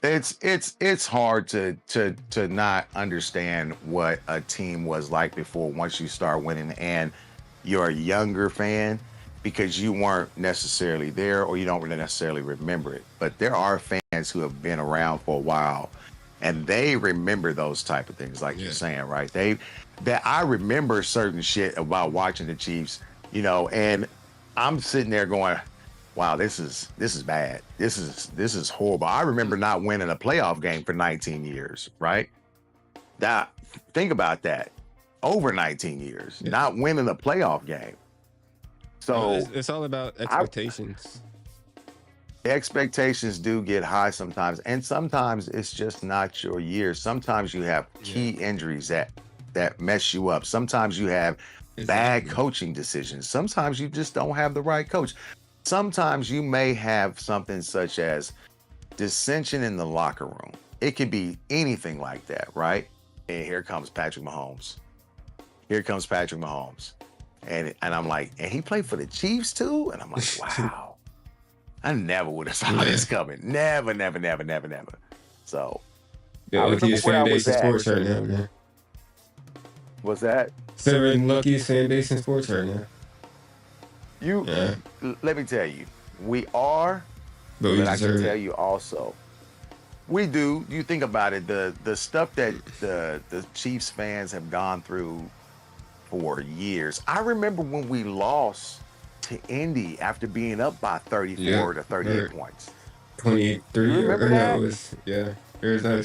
It's hard to not understand what a team was like before once you start winning and you're a younger fan because you weren't necessarily there or you don't really necessarily remember it. But there are fans who have been around for a while and they remember those type of things, like you're saying, right? That I remember certain shit about watching the Chiefs, and I'm sitting there going, wow, this is bad. This is horrible. I remember not winning a playoff game for 19 years, right? That think about that. Over 19 years, not winning a playoff game. So it's all about expectations. The expectations do get high sometimes, and sometimes it's just not your year. Sometimes you have key injuries that mess you up. Sometimes you have bad coaching decisions. Sometimes you just don't have the right coach. Sometimes you may have something such as dissension in the locker room. It could be anything like that, right? And here comes Patrick Mahomes. And I'm like, and he played for the Chiefs too? And I'm like, wow. I never would have saw this coming. Never. So I remember where I was at. Sports right now, man. What's that? Seven luckiest fan base in sports right now. Let me tell you, we are, but I can tell you also, we do. You think about it, the stuff that the Chiefs fans have gone through for years. I remember when we lost to Indy after being up by 34 to 38 points. 28-3. Remember that? It was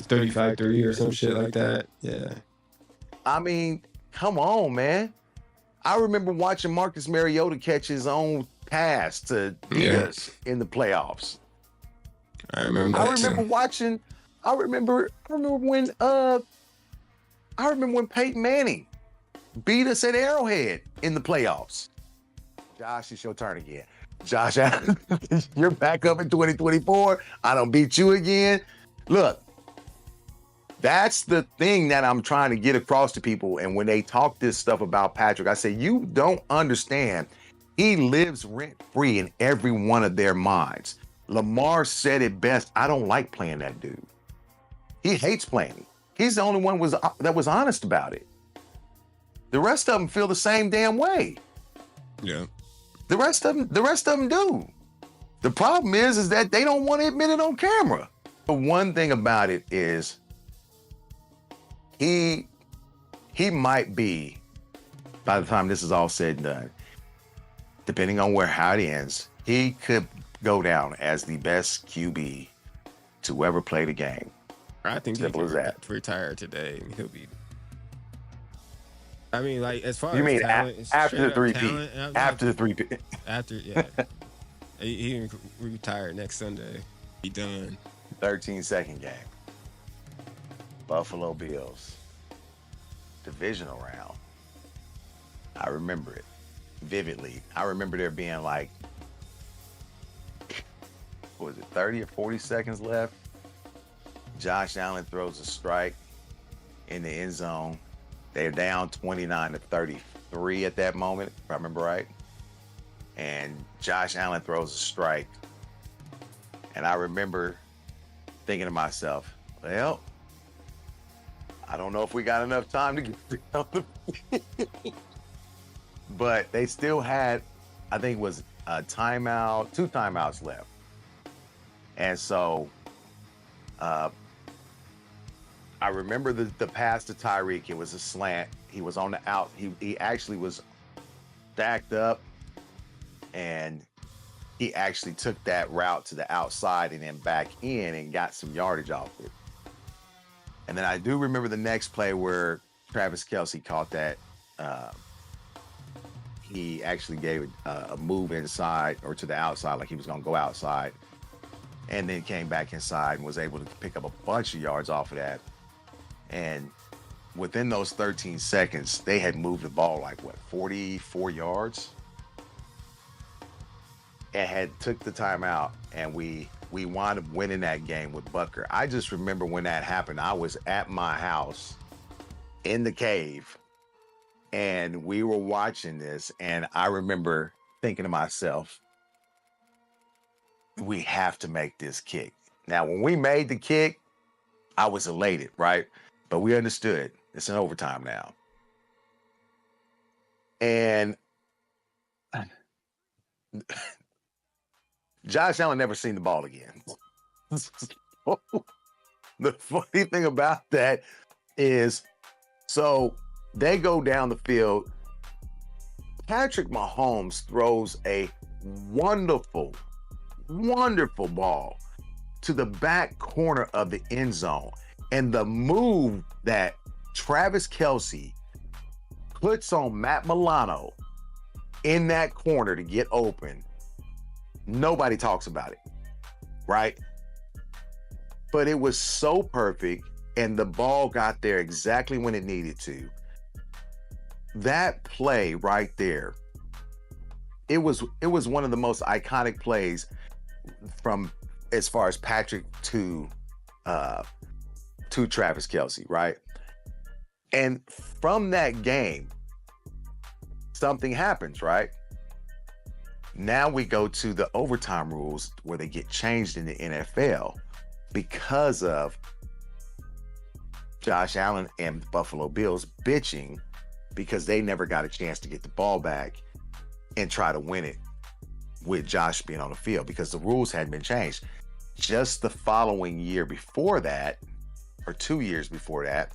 35-3 or some shit like that. Yeah. I mean, come on, man. I remember watching Marcus Mariota catch his own pass to beat us in the playoffs. I remember when Peyton Manning beat us at Arrowhead in the playoffs. Josh, it's your turn again. Josh, you're back up in 2024. I don't beat you again. Look, that's the thing that I'm trying to get across to people. And when they talk this stuff about Patrick, I say, you don't understand. He lives rent-free in every one of their minds. Lamar said it best. I don't like playing that dude. He hates playing. He's the only one that was honest about it. The rest of them feel the same damn way. Yeah. The rest of them do. The problem is that they don't want to admit it on camera. The one thing about it is he might be, by the time this is all said and done, depending on how it ends, he could go down as the best QB to ever play the game. I think simple as that. Retire today. He'll be. I mean, like as far you as mean talent, after the three-peat? After the three-peat. After he retired next Sunday. He done. 13-second game. Buffalo Bills. Divisional round. I remember it vividly. I remember there being like, what was it, 30 or 40 seconds left? Josh Allen throws a strike in the end zone. They're down 29-33 at that moment, if I remember right. And Josh Allen throws a strike. And I remember thinking to myself, well, I don't know if we got enough time to get on the field. But they still had, I think it was a timeout, 2 timeouts left. And so I remember the pass to Tyreek. It was a slant. He was on the out. He actually was stacked up, and he actually took that route to the outside and then back in and got some yardage off it. And then I do remember the next play where Travis Kelce caught that. He actually gave a move inside or to the outside, like he was going to go outside, and then came back inside and was able to pick up a bunch of yards off of that. And within those 13 seconds, they had moved the ball like, 44 yards? And had took the timeout, and we wound up winning that game with Butker. I just remember when that happened, I was at my house in the cave, and we were watching this, and I remember thinking to myself, we have to make this kick. Now, when we made the kick, I was elated, right? But we understood it's in overtime now. And Josh Allen never seen the ball again. The funny thing about that is, so they go down the field. Patrick Mahomes throws a wonderful, wonderful ball to the back corner of the end zone. And the move that Travis Kelce puts on Matt Milano in that corner to get open, nobody talks about it, right? But it was so perfect, and the ball got there exactly when it needed to. That play right there, it was one of the most iconic plays from as far as Patrick to Travis Kelce, right? And from that game, something happens, right? Now we go to the overtime rules where they get changed in the NFL because of Josh Allen and the Buffalo Bills bitching because they never got a chance to get the ball back and try to win it with Josh being on the field because the rules hadn't been changed. Just the following year before that, or 2 years before that,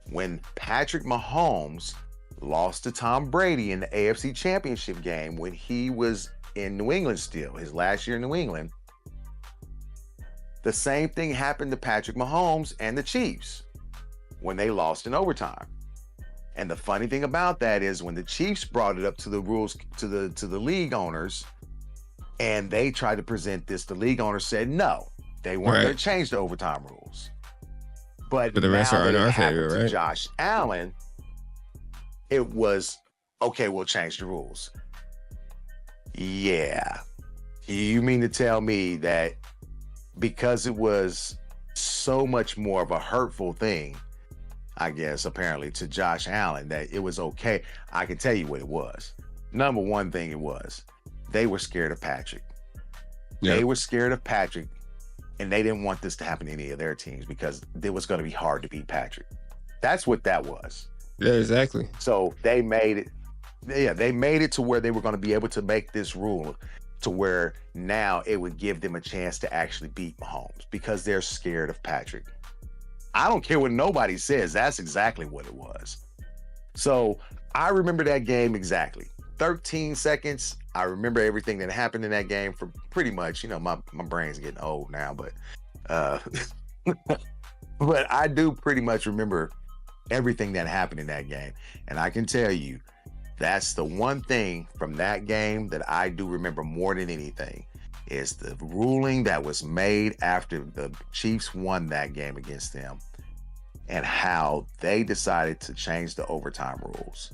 when Patrick Mahomes lost to Tom Brady in the AFC Championship game when he was in New England still, his last year in New England, the same thing happened to Patrick Mahomes and the Chiefs when they lost in overtime. And the funny thing about that is when the Chiefs brought it up to the rules, to the league owners, and they tried to present this, the league owners said no, they weren't going to change the overtime rules. But the rest are in our favor, right? Josh Allen, it was, okay, we'll change the rules. Yeah. You mean to tell me that because it was so much more of a hurtful thing, I guess, apparently, to Josh Allen, that it was okay? I can tell you what it was. Number one thing it was, they were scared of Patrick. Yep. They were scared of Patrick, and they didn't want this to happen to any of their teams because it was going to be hard to beat Patrick. That's what that was. Yeah, exactly. So they made it, they made it to where they were going to be able to make this rule to where now it would give them a chance to actually beat Mahomes because they're scared of Patrick. I don't care what nobody says. That's exactly what it was. So I remember that game exactly. 13 seconds. I remember everything that happened in that game for pretty much, my brain's getting old now, but but I do pretty much remember everything that happened in that game. And I can tell you, that's the one thing from that game that I do remember more than anything is the ruling that was made after the Chiefs won that game against them and how they decided to change the overtime rules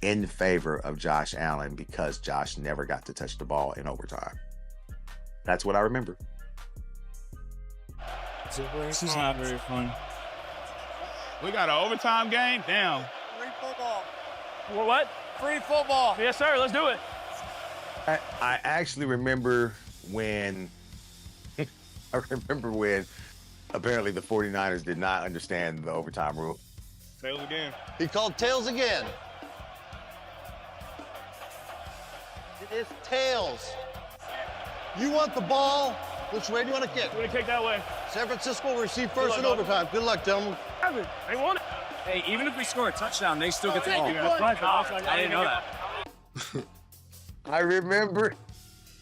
in favor of Josh Allen because Josh never got to touch the ball in overtime. That's what I remember. This is not very fun. We got an overtime game? Damn. Free football. What? Free football. Yes, sir. Let's do it. I actually remember when apparently the 49ers did not understand the overtime rule. Tails again. He called tails again. It is tails. You want the ball? Which way do you want to kick? We're going to kick that way. San Francisco will receive first in overtime. Good luck, gentlemen. They won it. Hey, even if we score a touchdown, they still get the ball. I didn't know that.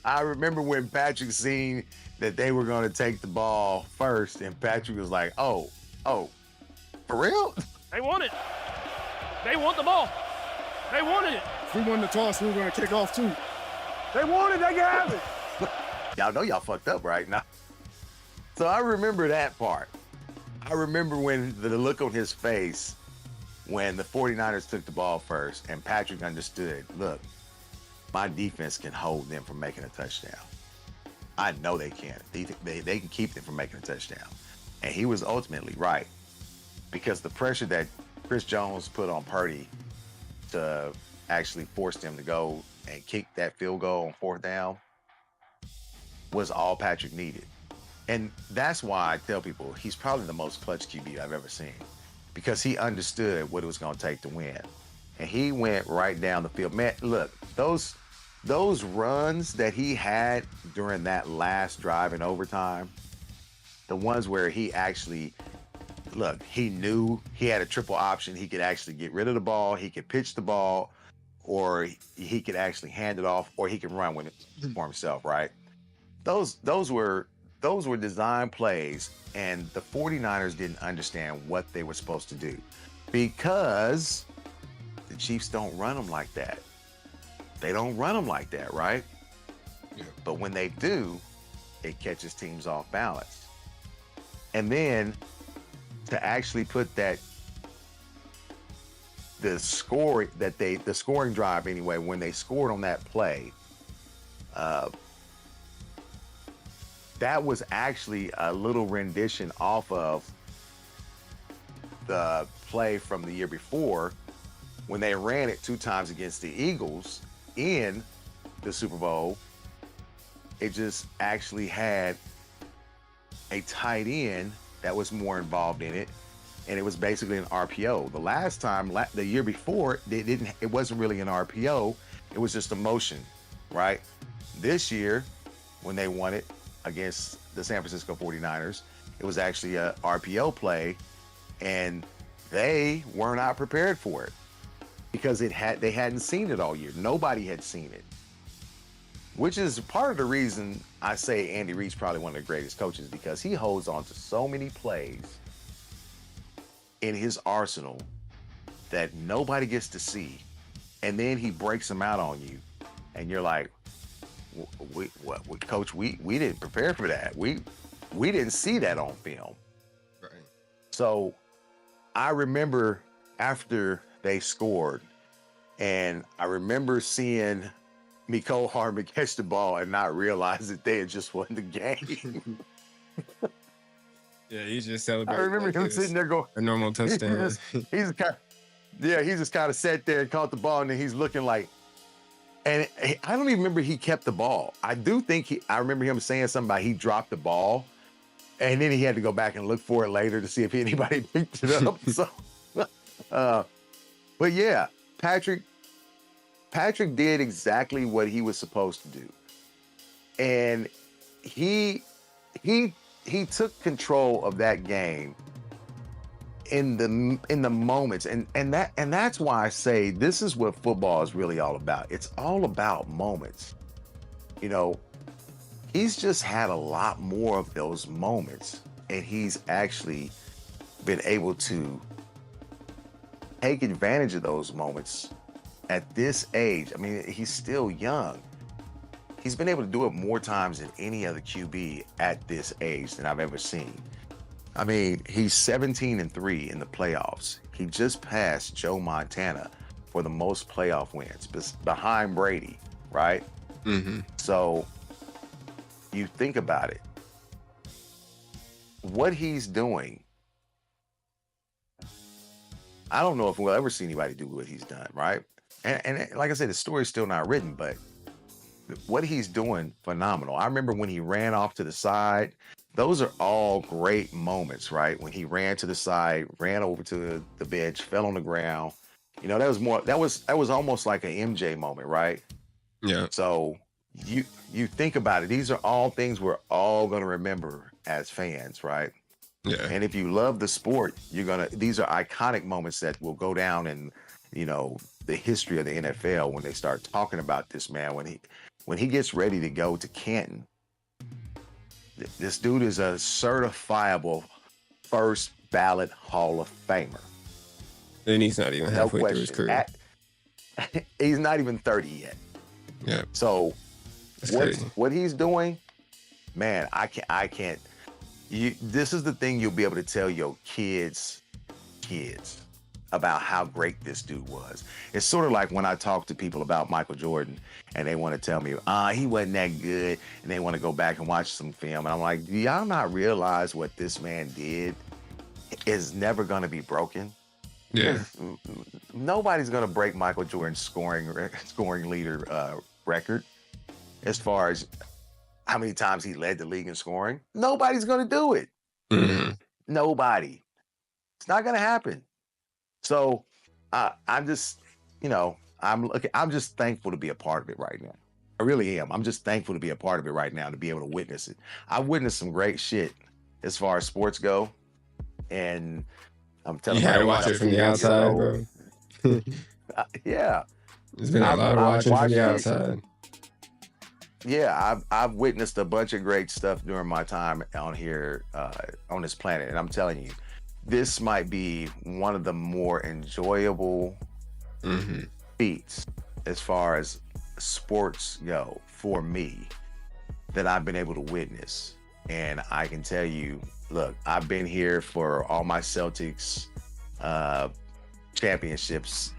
I remember when Patrick seen that they were going to take the ball first, and Patrick was like, oh, for real? They won it. They want the ball. They wanted it. If we won the toss, we were going to kick off too. They wanted it. They can have it. Y'all know y'all fucked up right now. So I remember that part. I remember when the look on his face when the 49ers took the ball first and Patrick understood, look, my defense can hold them from making a touchdown. I know they can. They can keep them from making a touchdown. And he was ultimately right because the pressure that Chris Jones put on Purdy to actually force them to go and kick that field goal on fourth down was all Patrick needed. And that's why I tell people he's probably the most clutch QB I've ever seen because he understood what it was going to take to win. And he went right down the field. Man, look, those runs that he had during that last drive in overtime, the ones where he actually, look, he knew he had a triple option. He could actually get rid of the ball, he could pitch the ball, or he could actually hand it off, or he could run with it for himself, right? Those were design plays, and the 49ers didn't understand what they were supposed to do because the Chiefs don't run them like that. They don't run them like that, right? Yeah. But when they do, it catches teams off balance. And then to actually put the scoring drive anyway, when they scored on that play, that was actually a little rendition off of the play from the year before when they ran it 2 times against the Eagles in the Super Bowl. It just actually had a tight end that was more involved in it, and it was basically an RPO. The last time, the year before, it wasn't really an RPO. It was just a motion, right? This year, when they won it against the San Francisco 49ers, it was actually a RPO play, and they were not prepared for it because they hadn't seen it all year. Nobody had seen it, which is part of the reason I say Andy Reid's probably one of the greatest coaches, because he holds on to so many plays in his arsenal that nobody gets to see, and then he breaks them out on you, and you're like, Coach, we didn't prepare for that. We didn't see that on film. Right. So I remember after they scored, and I remember seeing Mecole Hardman catch the ball and not realize that they had just won the game. Yeah, he's just celebrating. I remember him sitting there going, a normal touchdown. he just kind of sat there and caught the ball, and then he's looking like, and I don't even remember he kept the ball. I do think I remember him saying something about he dropped the ball, and then he had to go back and look for it later to see if anybody picked it up. So, but yeah, Patrick did exactly what he was supposed to do, and he took control of that game in the moments, and that's why I say this is what football is really all about. It's all about moments. You know, he's just had a lot more of those moments, and he's actually been able to take advantage of those moments at this age. I mean, he's still young. He's been able to do it more times than any other QB at this age than I've ever seen. I mean, he's 17-3 in the playoffs. He just passed Joe Montana for the most playoff wins, behind Brady, right? Mm-hmm. So you think about it. What he's doing, I don't know if we'll ever see anybody do what he's done, right? And like I said, the story's still not written, but what he's doing, phenomenal. I remember when he ran off to the side. Those are all great moments, right? When he ran to the side, ran over to the bench, fell on the ground. You know, that was almost like an MJ moment, right? Yeah. So you think about it. These are all things we're all going to remember as fans, right? Yeah. And if you love the sport, these are iconic moments that will go down in, you know, the history of the NFL when they start talking about this man. When he gets ready to go to Canton, this dude is a certifiable first ballot Hall of Famer. And he's not even halfway through his career. He's not even 30 yet. Yeah. So crazy. What he's doing, man, I can't. This is the thing you'll be able to tell your kids about how great this dude was. It's sort of like when I talk to people about Michael Jordan and they want to tell me, he wasn't that good, and they want to go back and watch some film. And I'm like, do y'all not realize what this man did is never going to be broken? Yeah. Nobody's going to break Michael Jordan's scoring leader record as far as how many times he led the league in scoring? Nobody's going to do it. Mhm. Nobody. It's not going to happen. So I'm just, I'm just thankful to be a part of it right now. I really am. I'm just thankful to be a part of it right now, to be able to witness it. I've witnessed some great shit as far as sports go, and I'm telling You you, had to watch it from the outside, bro. Yeah, There's been a lot of watching from the outside. Yeah, I've witnessed a bunch of great stuff during my time on here on this planet, and I'm telling you, this might be one of the more enjoyable feats as far as sports go for me that I've been able to witness. And I can tell you, look, I've been here for all my Celtics championships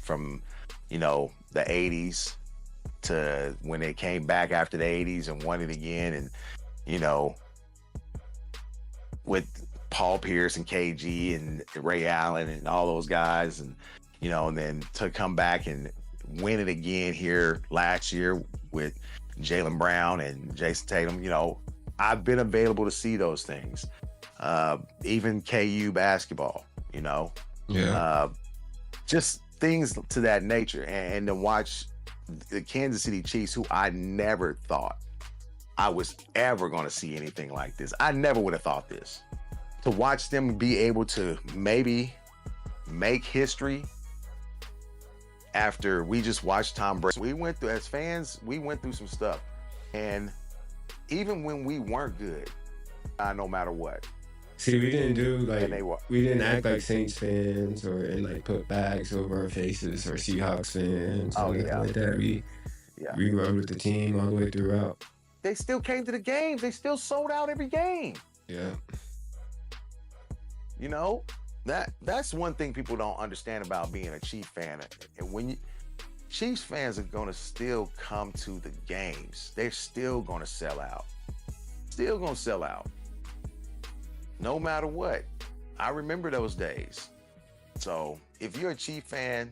from, the 80s to when they came back after the 80s and won it again. And, with Paul Pierce and KG and Ray Allen and all those guys, and, and then to come back and win it again here last year with Jaylen Brown and Jason Tatum. I've been available to see those things. Even KU basketball, just things to that nature. And to watch the Kansas City Chiefs, who I never thought I was ever going to see anything like this. I never would have thought this. To watch them be able to maybe make history after we just watched Tom Brady. We went through, as fans, we went through some stuff. And even when we weren't good, no matter what. See, we didn't we didn't act like Saints fans and put bags over our faces, or Seahawks fans, or anything like that. We rode with the team all the way throughout. They still came to the games. They still sold out every game. Yeah. That's one thing people don't understand about being a Chief fan. And when Chiefs fans are going to still come to the games, they're still going to sell out. Still going to sell out. No matter what. I remember those days. So if you're a Chief fan,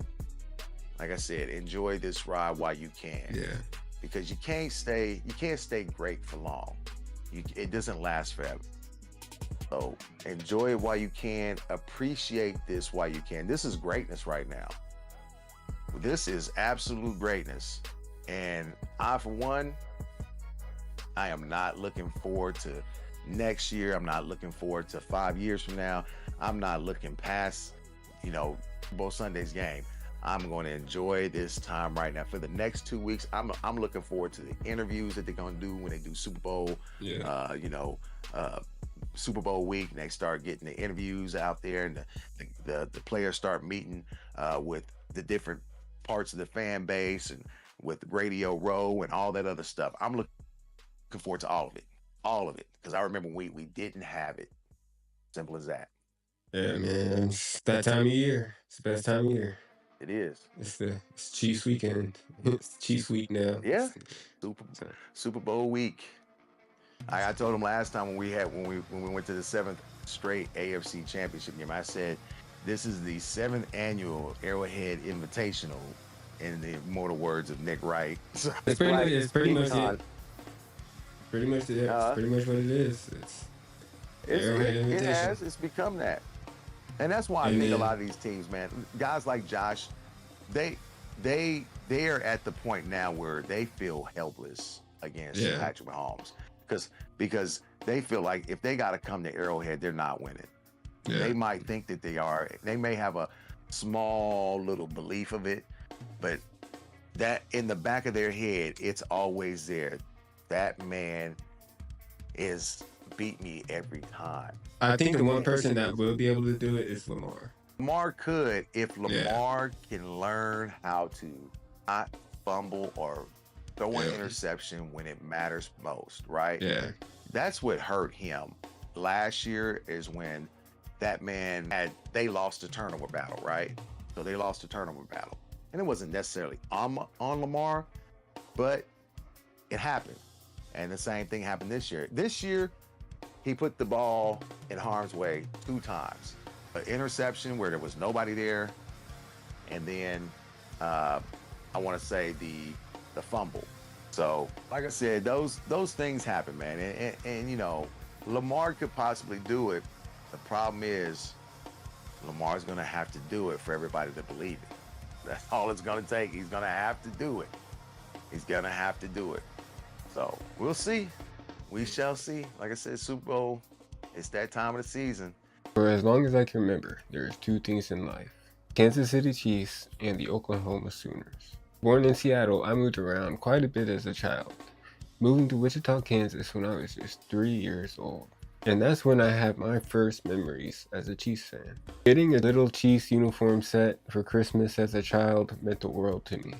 like I said, enjoy this ride while you can. Yeah. Because you can't stay great for long. It doesn't last forever. So enjoy it while you can. Appreciate this while you can. This is greatness right now. This is absolute greatness. And I, for one, I am not looking forward to next year. I'm not looking forward to 5 years from now. I'm not looking past, both Sunday's game. I'm going to enjoy this time right now. For the next 2 weeks, I'm looking forward to the interviews that they're going to do when they do Super Bowl. Yeah. Super Bowl week, and they start getting the interviews out there, and the players start meeting with the different parts of the fan base, and with Radio Row and all that other stuff. I'm looking forward to all of it, because I remember we didn't have it. Simple as that. Yeah, man. It's that time of year. It's the best time of year. It is. It's Chiefs weekend. It's Chiefs week now. Yeah. Super Bowl week. I told him last time when we went to the 7th straight AFC Championship game, I said, this is the 7th annual Arrowhead Invitational, in the immortal words of Nick Wright. So it's pretty much it. Pretty much it. It's pretty much what it is. It's become that. And that's why I think a lot of these teams, man, guys like Josh, they are at the point now where they feel helpless against Patrick Mahomes. Because they feel like if they got to come to Arrowhead, they're not winning. Yeah. They might think that they are. They may have a small little belief of it, but that in the back of their head, it's always there. That man is beat me every time. I think the one person that will be able to do it is Lamar. Lamar could, if Lamar can learn how to not fumble or throw an interception when it matters most, right? Yeah. That's what hurt him last year, is when that man they lost the turnover battle, right? So they lost the turnover battle. And it wasn't necessarily on Lamar, but it happened. And the same thing happened this year. This year, he put the ball in harm's way 2 times. An interception where there was nobody there, and then I want to say the fumble. So, like I said, those things happen, man. And you know, Lamar could possibly do it. The problem is Lamar's going to have to do it for everybody to believe it. That's all it's going to take. He's going to have to do it. He's going to have to do it. So we'll see. We shall see. Like I said, Super Bowl, it's that time of the season. For as long as I can remember, there's two things in life: Kansas City Chiefs and the Oklahoma Sooners. Born in Seattle, I moved around quite a bit as a child, moving to Wichita, Kansas when I was just 3 years old. And that's when I had my first memories as a Chiefs fan. Getting a little Chiefs uniform set for Christmas as a child meant the world to me.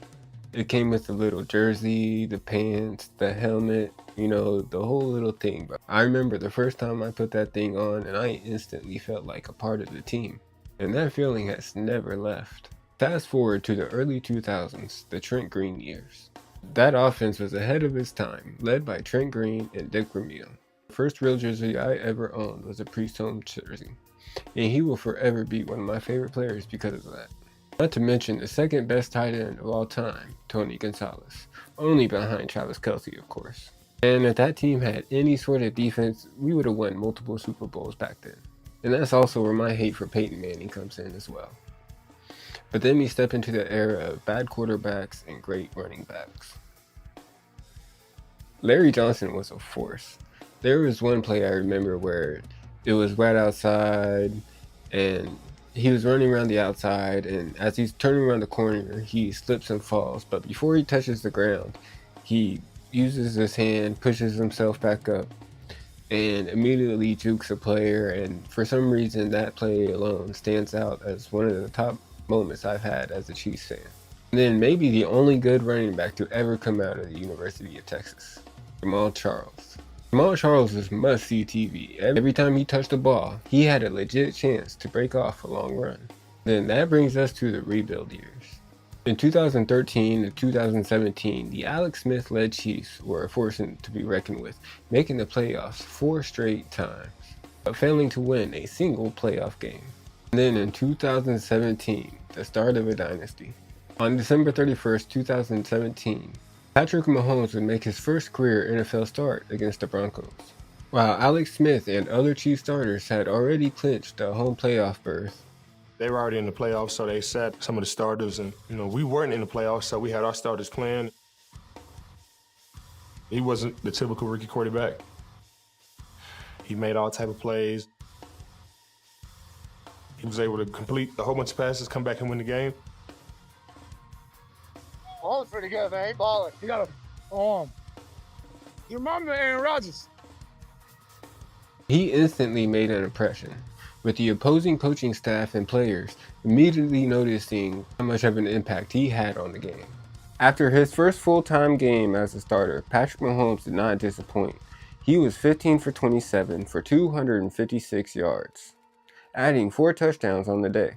It came with the little jersey, the pants, the helmet, you know, the whole little thing. But I remember the first time I put that thing on and I instantly felt like a part of the team. And that feeling has never left. Fast forward to the early 2000s, the Trent Green years. That offense was ahead of its time, led by Trent Green and Dick Vermeil. The first real jersey I ever owned was a Priest Home jersey, and he will forever be one of my favorite players because of that. Not to mention the second best tight end of all time, Tony Gonzalez, only behind Travis Kelce, of course. And if that team had any sort of defense, we would have won multiple Super Bowls back then. And that's also where my hate for Peyton Manning comes in as well. But then we step into the era of bad quarterbacks and great running backs. Larry Johnson was a force. There was one play I remember where it was right outside and he was running around the outside, and as he's turning around the corner, he slips and falls. But before he touches the ground, he uses his hand, pushes himself back up, and immediately jukes a player. And for some reason, that play alone stands out as one of the top moments I've had as a Chiefs fan. And then maybe the only good running back to ever come out of the University of Texas, Jamal Charles. Jamal Charles was must-see TV. Every time he touched the ball, he had a legit chance to break off a long run. Then that brings us to the rebuild years. In 2013 to 2017, the Alex Smith-led Chiefs were a force to be reckoned with, making the playoffs 4 straight times, but failing to win a single playoff game. And then in 2017, the start of a dynasty. On December 31st, 2017, Patrick Mahomes would make his first career NFL start against the Broncos. While Alex Smith and other Chiefs starters had already clinched a home playoff berth. They were already in the playoffs, so they sat some of the starters, and we weren't in the playoffs, so we had our starters playing. He wasn't the typical rookie quarterback. He made all type of plays. He was able to complete a whole bunch of passes, come back and win the game. Ball's pretty good, man. He balling. You got a arm. You remember Aaron Rodgers? He instantly made an impression, with the opposing coaching staff and players immediately noticing how much of an impact he had on the game. After his first full-time game as a starter, Patrick Mahomes did not disappoint. He was 15 for 27 for 256 yards, adding 4 touchdowns on the day.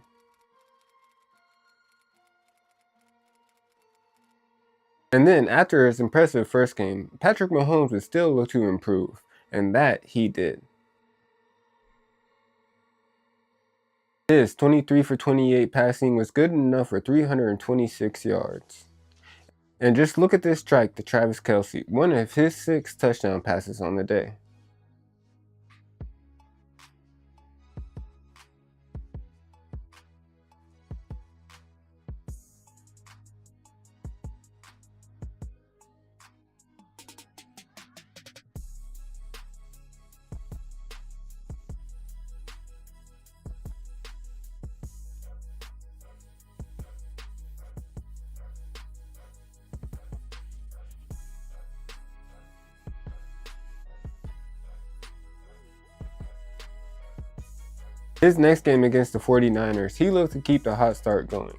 And then, after his impressive first game, Patrick Mahomes would still look to improve, and that he did. His 23 for 28 passing was good enough for 326 yards. And just look at this strike to Travis Kelce, one of his 6 touchdown passes on the day. His next game against the 49ers, he looked to keep the hot start going.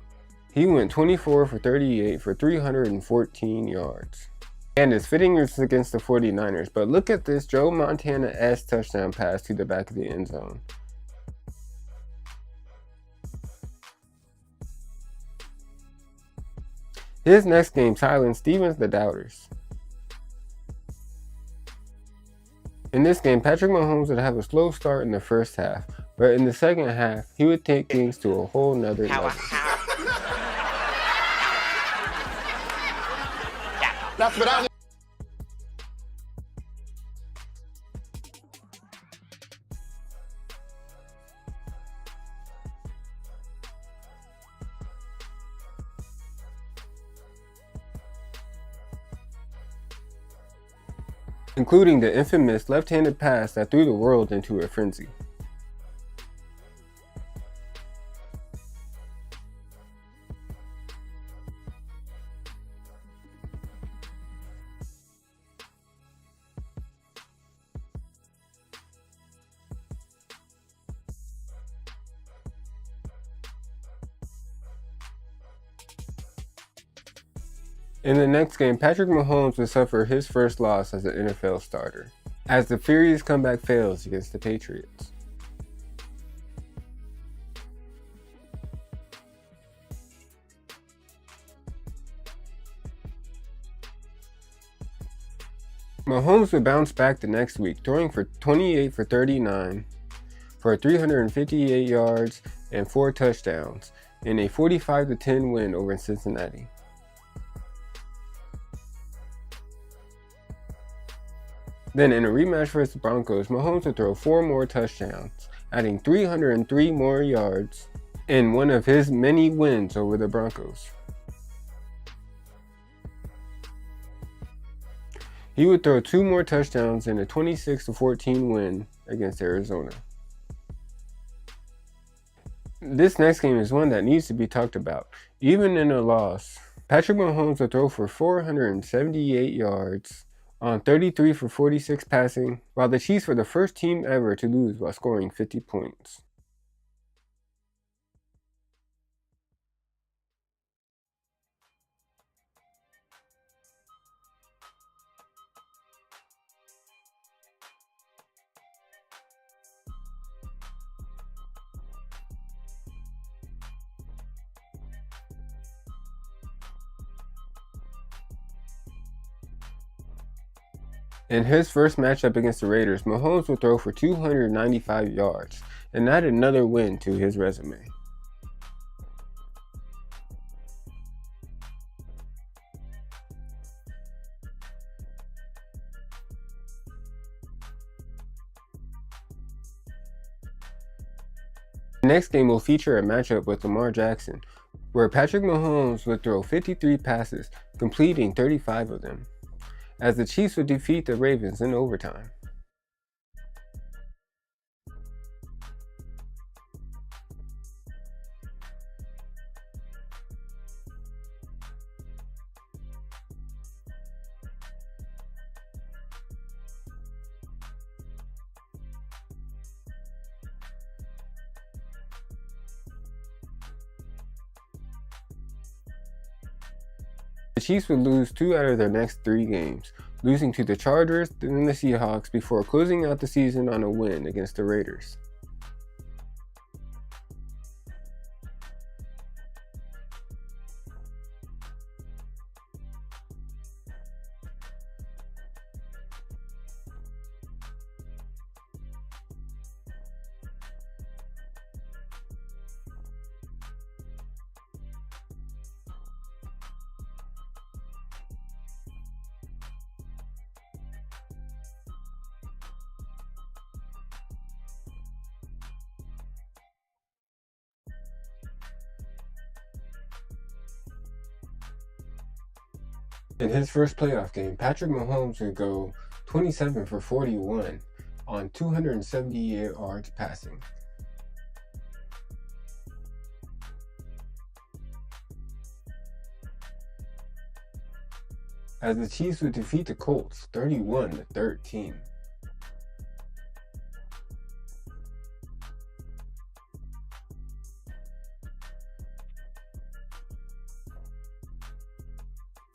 He went 24 for 38 for 314 yards. And his fitting was against the 49ers, but look at this Joe Montana-esque touchdown pass to the back of the end zone. His next game silenced Stevens the Doubters. In this game, Patrick Mahomes would have a slow start in the first half, but in the second half, he would take things to a whole nother level. That's what I including the infamous left-handed pass that threw the world into a frenzy. In the next game, Patrick Mahomes would suffer his first loss as an NFL starter, as the furious comeback fails against the Patriots. Mahomes would bounce back the next week, throwing for 28 for 39 for 358 yards and 4 touchdowns in a 45-10 win over Cincinnati. Then in a rematch versus the Broncos, Mahomes would throw 4 more touchdowns, adding 303 more yards in one of his many wins over the Broncos. He would throw 2 more touchdowns in a 26-14 win against Arizona. This next game is one that needs to be talked about. Even in a loss, Patrick Mahomes would throw for 478 yards on 33 for 46 passing, while the Chiefs were the first team ever to lose while scoring 50 points. In his first matchup against the Raiders, Mahomes would throw for 295 yards and add another win to his resume. The next game will feature a matchup with Lamar Jackson, where Patrick Mahomes would throw 53 passes, completing 35 of them, as the Chiefs would defeat the Ravens in overtime. The Chiefs would lose 2 out of their next 3 games, losing to the Chargers and the Seahawks before closing out the season on a win against the Raiders. In his first playoff game, Patrick Mahomes would go 27 for 41 on 278 yards passing. As the Chiefs would defeat the Colts 31-13.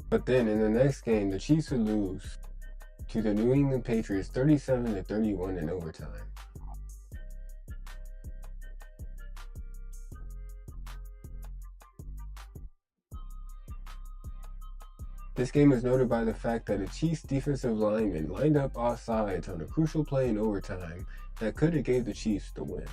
But then in the next game, the Chiefs would lose to the New England Patriots 37-31 in overtime. This game was noted by the fact that the Chiefs defensive lineman lined up offsides on a crucial play in overtime that could have gave the Chiefs the win.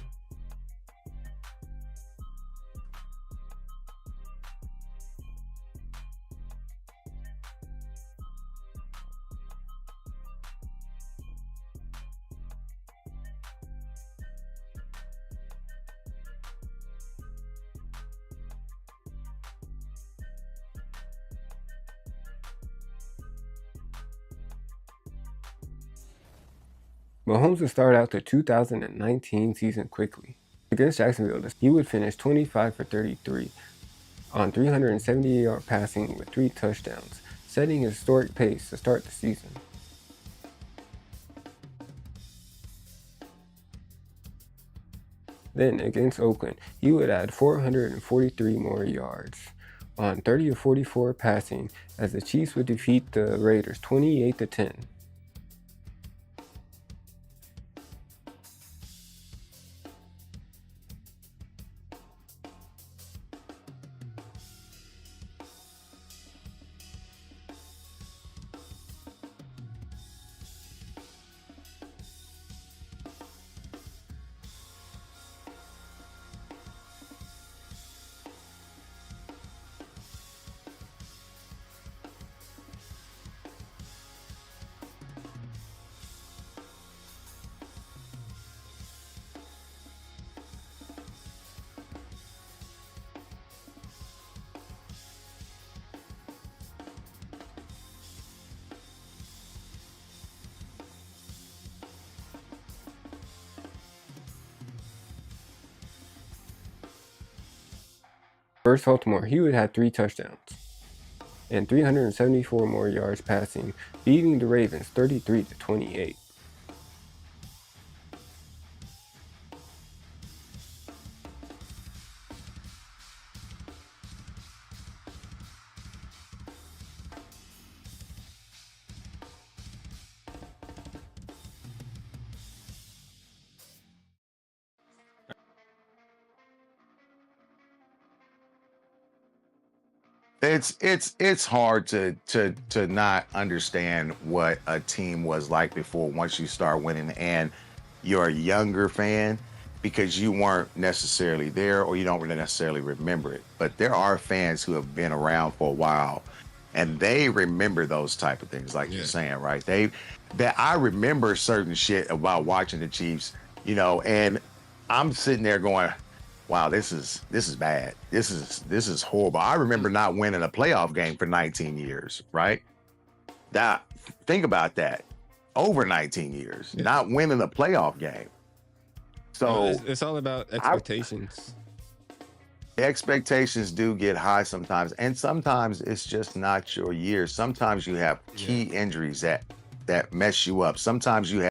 Mahomes would start out the 2019 season quickly. Against Jacksonville, he would finish 25 for 33 on 370-yard passing with 3 touchdowns, setting a historic pace to start the season. Then, against Oakland, he would add 443 more yards on 30 of 44 passing as the Chiefs would defeat the Raiders 28-10. Versus Baltimore, he would have 3 touchdowns and 374 more yards passing, beating the Ravens 33-28. It's hard to not understand what a team was like before once you start winning and you're a younger fan because you weren't necessarily there or you don't really necessarily remember it. But there are fans who have been around for a while and they remember those type of things, like you're saying, right? That I remember certain shit about watching the Chiefs, and I'm sitting there going, wow, this is bad. This is horrible. I remember not winning a playoff game for 19 years, right? Think about that. Over 19 years, not winning a playoff game. So it's all about expectations. Expectations do get high sometimes, and sometimes it's just not your year. Sometimes you have key injuries that mess you up. Sometimes you have